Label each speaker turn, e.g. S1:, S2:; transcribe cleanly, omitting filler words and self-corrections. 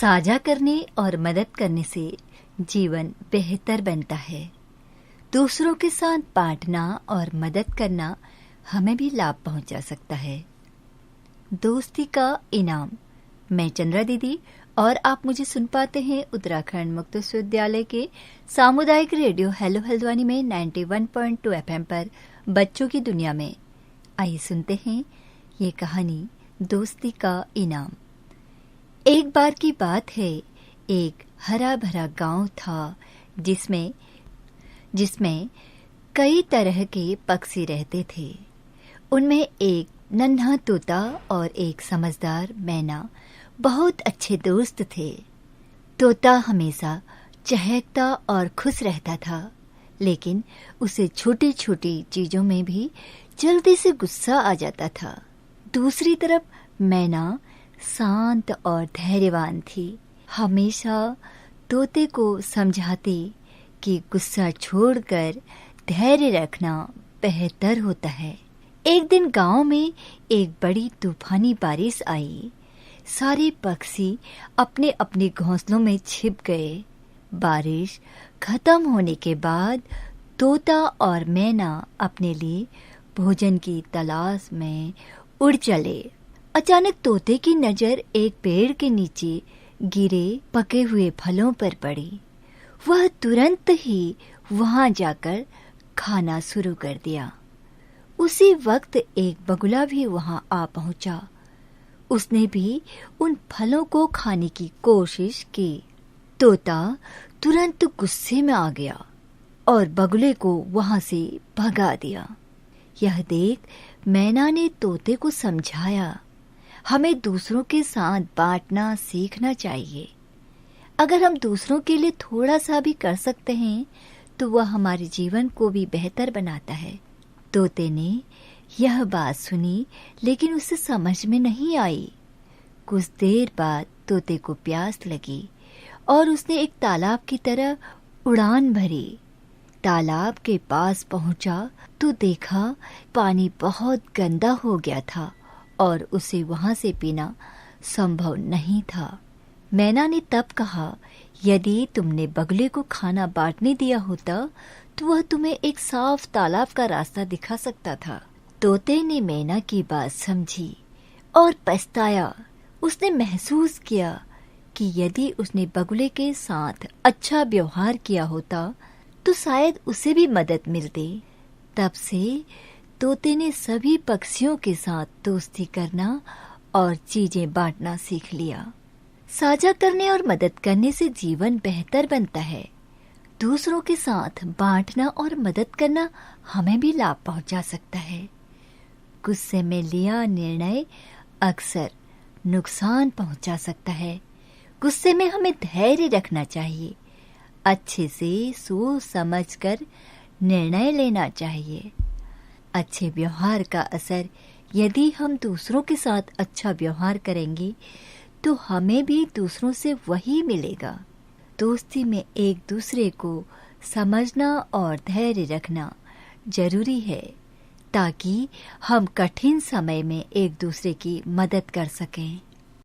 S1: साझा करने और मदद करने से जीवन बेहतर बनता है। दूसरों के साथ बांटना और मदद करना हमें भी लाभ पहुंचा सकता है। दोस्ती का इनाम। मैं चंद्रा दीदी और आप मुझे सुन पाते हैं उत्तराखंड मुक्त विश्वविद्यालय के सामुदायिक रेडियो हेलो हल्द्वानी में 91.2 FM पर बच्चों की दुनिया में। आइए सुनते हैं ये कहानी दोस्ती का इनाम। एक बार की बात है, एक हरा भरा गांव था जिसमें कई तरह के पक्षी रहते थे। उनमें एक नन्हा तोता और एक समझदार मैना बहुत अच्छे दोस्त थे। तोता हमेशा चहकता और खुश रहता था, लेकिन उसे छोटी छोटी चीजों में भी जल्दी से गुस्सा आ जाता था। दूसरी तरफ मैना शांत और धैर्यवान थी। हमेशा तोते को समझाती कि गुस्सा छोड़कर धैर्य रखना बेहतर होता है। एक दिन गांव में एक बड़ी तूफानी बारिश आई। सारे पक्षी अपने अपने घोंसलों में छिप गए। बारिश खत्म होने के बाद तोता और मैना अपने लिए भोजन की तलाश में उड़ चले। अचानक तोते की नजर एक पेड़ के नीचे गिरे पके हुए फलों पर पड़ी। वह तुरंत ही वहां जाकर खाना शुरू कर दिया। उसी वक्त एक बगुला भी वहां आ पहुंचा। उसने भी उन फलों को खाने की कोशिश की। तोता तुरंत गुस्से में आ गया और बगुले को वहां से भगा दिया। यह देख मैना ने तोते को समझाया, हमें दूसरों के साथ बांटना सीखना चाहिए। अगर हम दूसरों के लिए थोड़ा सा भी कर सकते हैं तो वह हमारे जीवन को भी बेहतर बनाता है। तोते ने यह बात सुनी, लेकिन उसे समझ में नहीं आई। कुछ देर बाद तोते को प्यास लगी और उसने एक तालाब की तरफ उड़ान भरी। तालाब के पास पहुंचा तो देखा पानी बहुत गंदा हो गया था और उसे वहां से पीना संभव नहीं था। मैना ने तब कहा, यदि तुमने बगुले को खाना बांटने दिया होता तो वह तुम्हें एक साफ तालाब का रास्ता दिखा सकता था। तोते ने मैना की बात समझी और पछताया। उसने महसूस किया कि यदि उसने बगुले के साथ अच्छा व्यवहार किया होता तो शायद उसे भी मदद मिलती। तब से तोते ने सभी पक्षियों के साथ दोस्ती करना और चीजें बांटना सीख लिया। साझा करने और मदद करने से जीवन बेहतर बनता है। दूसरों के साथ बांटना और मदद करना हमें भी लाभ पहुंचा सकता है। गुस्से में लिया निर्णय अक्सर नुकसान पहुंचा सकता है। गुस्से में हमें धैर्य रखना चाहिए। अच्छे से सोच समझकर निर्णय लेना चाहिए। अच्छे व्यवहार का असर, यदि हम दूसरों के साथ अच्छा व्यवहार करेंगे तो हमें भी दूसरों से वही मिलेगा। दोस्ती में एक दूसरे को समझना और धैर्य रखना जरूरी है ताकि हम कठिन समय में एक दूसरे की मदद कर सकें।